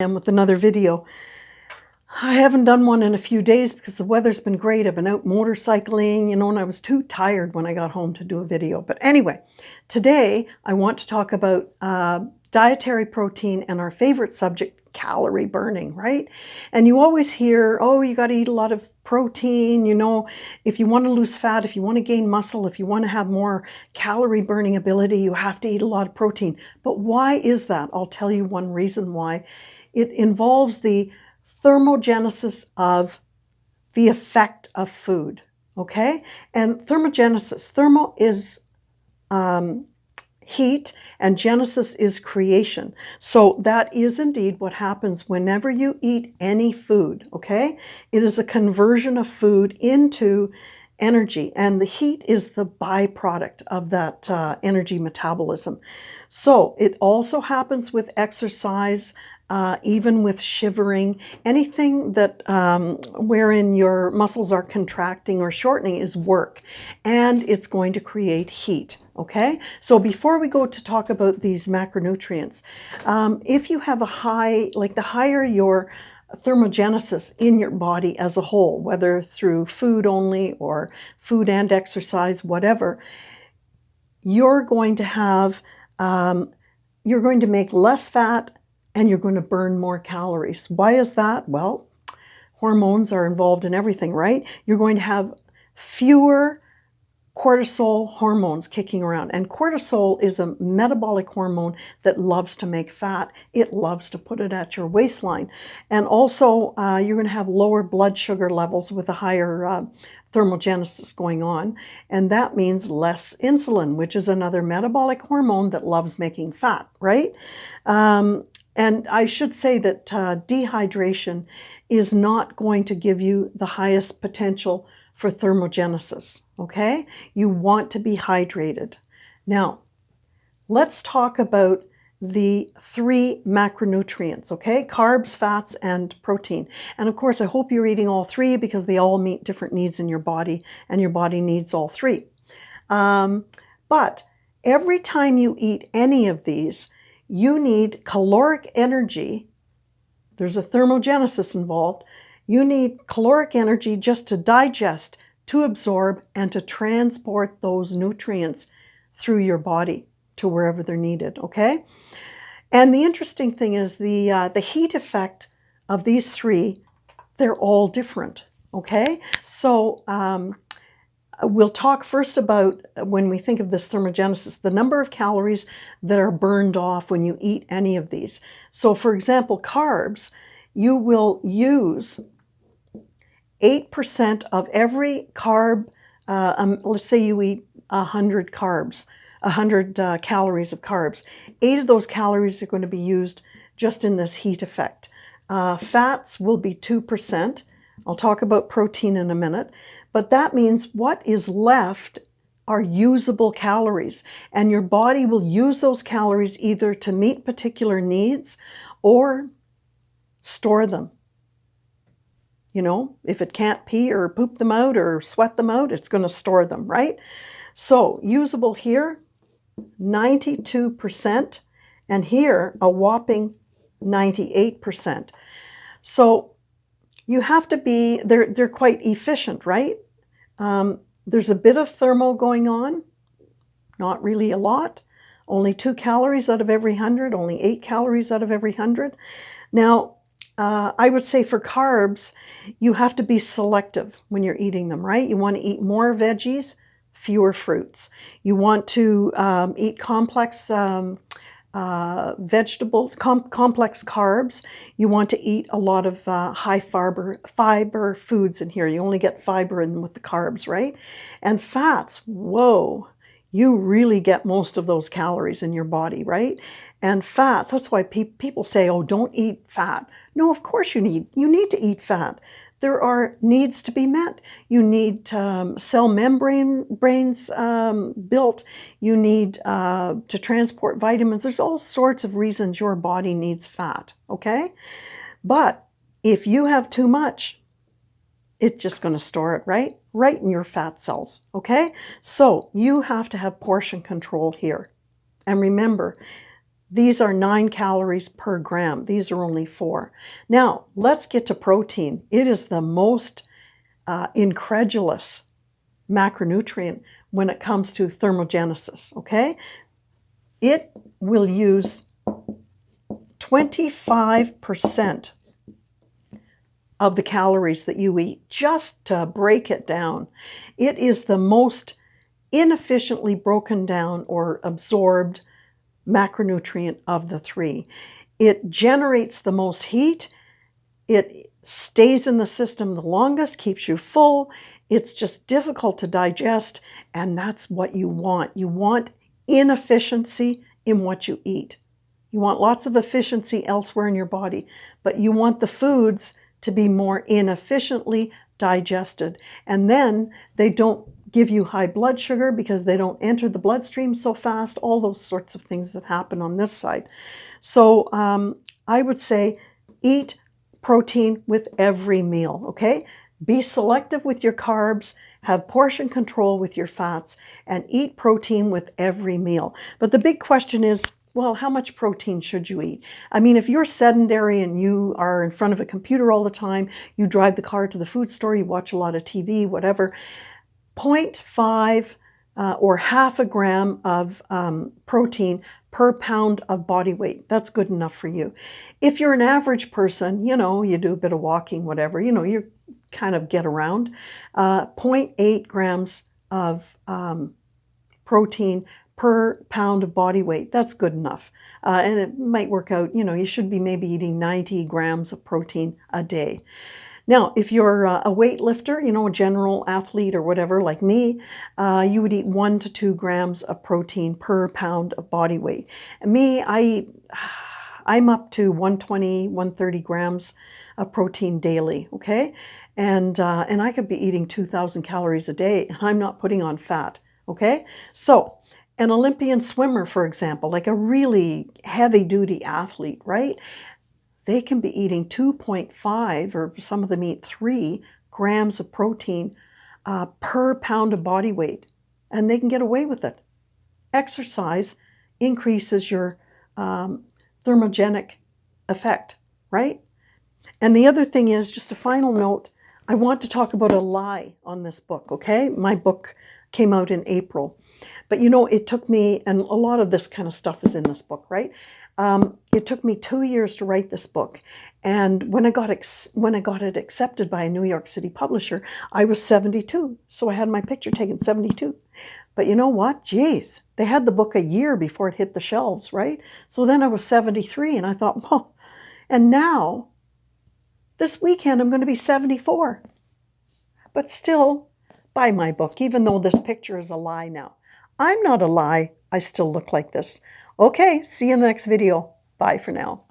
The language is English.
And with another video. I haven't done one in a few days because the weather's been great. I've been out motorcycling, and I was too tired when I got home to do a video. But anyway, today I want to talk about dietary protein and our favorite subject, calorie burning, right? And you always hear, oh, you got to eat a lot of protein, if you want to lose fat, if you want to gain muscle, if you want to have more calorie burning ability, you have to eat a lot of protein. But why is that? I'll tell you one reason why. It involves the thermogenesis of the effect of food, okay? And thermogenesis, thermo is heat, and genesis is creation. So that is indeed what happens whenever you eat any food, okay? It is a conversion of food into energy, and the heat is the byproduct of that energy metabolism. So it also happens with exercise, even with shivering. Anything that wherein your muscles are contracting or shortening is work, and it's going to create heat. Okay, so before we go to talk about these macronutrients, if you have a high, like the higher your thermogenesis in your body as a whole, whether through food only or food and exercise, whatever, you're going to have, you're going to make less fat and you're going to burn more calories. Why is that? Well, hormones are involved in everything, right? You're going to have fewer cortisol hormones kicking around. And cortisol is a metabolic hormone that loves to make fat. It loves to put it at your waistline. And also, you're going to have lower blood sugar levels with a higher thermogenesis going on. And that means less insulin, which is another metabolic hormone that loves making fat, right? And I should say that dehydration is not going to give you the highest potential for thermogenesis, okay? You want to be hydrated. Now, let's talk about the three macronutrients, okay? Carbs, fats, and protein. And of course, I hope you're eating all three because they all meet different needs in your body, and your body needs all three. But every time you eat any of these, you need caloric energy. There's a thermogenesis involved. You need caloric energy just to digest, to absorb, and to transport those nutrients through your body to wherever they're needed, okay? And the interesting thing is the heat effect of these three, they're all different, okay? So we'll talk first about, when we think of this thermogenesis, the number of calories that are burned off when you eat any of these. So for example, carbs, you will use 8% of every carb. Let's say you eat 100 carbs, 100 calories of carbs. 8 of those calories are going to be used just in this heat effect. Fats will be 2%. I'll talk about protein in a minute. But that means what is left are usable calories. And your body will use those calories either to meet particular needs or store them. If it can't pee or poop them out or sweat them out, it's going to store them, right? So usable here, 92%, and here a whopping 98%. So you have to be, they're quite efficient, right? There's a bit of thermo going on, not really a lot. Only 2 calories out of every 100, only 8 calories out of every 100. Now, I would say for carbs, you have to be selective when you're eating them, right? You want to eat more veggies, fewer fruits. You want to eat complex vegetables, complex carbs. You want to eat a lot of high fiber foods in here. You only get fiber in with the carbs, right? And fats, whoa, you really get most of those calories in your body, right? And fats, that's why people say, oh, don't eat fat. No, of course you need to eat fat. There are needs to be met. You need cell membranes built. You need to transport vitamins. There's all sorts of reasons your body needs fat, okay? But if you have too much, it's just going to store it right in your fat cells, okay? So you have to have portion control here. And remember, These are 9 calories per gram. These are only 4. Now, let's get to protein. It is the most incredulous macronutrient when it comes to thermogenesis, okay? It will use 25% of the calories that you eat, just to break it down. It is the most inefficiently broken down or absorbed macronutrient of the 3. It generates the most heat. It stays in the system the longest, keeps you full. It's just difficult to digest, and that's what you want. You want inefficiency in what you eat. You want lots of efficiency elsewhere in your body, but you want the foods to be more inefficiently digested. And then they don't give you high blood sugar because they don't enter the bloodstream so fast, all those sorts of things that happen on this side. So I would say eat protein with every meal, okay? Be selective with your carbs, have portion control with your fats, and eat protein with every meal. But the big question is, well, how much protein should you eat? I mean, if you're sedentary and you are in front of a computer all the time, you drive the car to the food store, you watch a lot of TV, whatever, 0.5 or half a gram of protein per pound of body weight. That's good enough for you. If you're an average person, you know, you do a bit of walking, whatever, you know, you kind of get around, 0.8 grams of protein per pound of body weight. That's good enough. And it might work out, you know, you should be maybe eating 90 grams of protein a day. Now, if you're a weightlifter, you know, a general athlete or whatever, like me, you would eat 1 to 2 grams of protein per pound of body weight. And me, I'm up to 120, 130 grams of protein daily, okay? And I could be eating 2,000 calories a day, and I'm not putting on fat, okay? So, an Olympian swimmer, for example, like a really heavy-duty athlete, right? They can be eating 2.5, or some of them eat 3 grams of protein per pound of body weight, and they can get away with it. Exercise increases your thermogenic effect, right? And the other thing is, just a final note, I want to talk about a lie on this book, okay? My book came out in April. But you know, it took me, and a lot of this kind of stuff is in this book, right? It took me 2 years to write this book. And when I got it accepted by a New York City publisher, I was 72. So I had my picture taken 72. But you know what? Geez, they had the book a year before it hit the shelves, right? So then I was 73, and I thought, well, and now, this weekend, I'm going to be 74. But still, buy my book, even though this picture is a lie now. I'm not a lie. I still look like this. Okay, see you in the next video. Bye for now.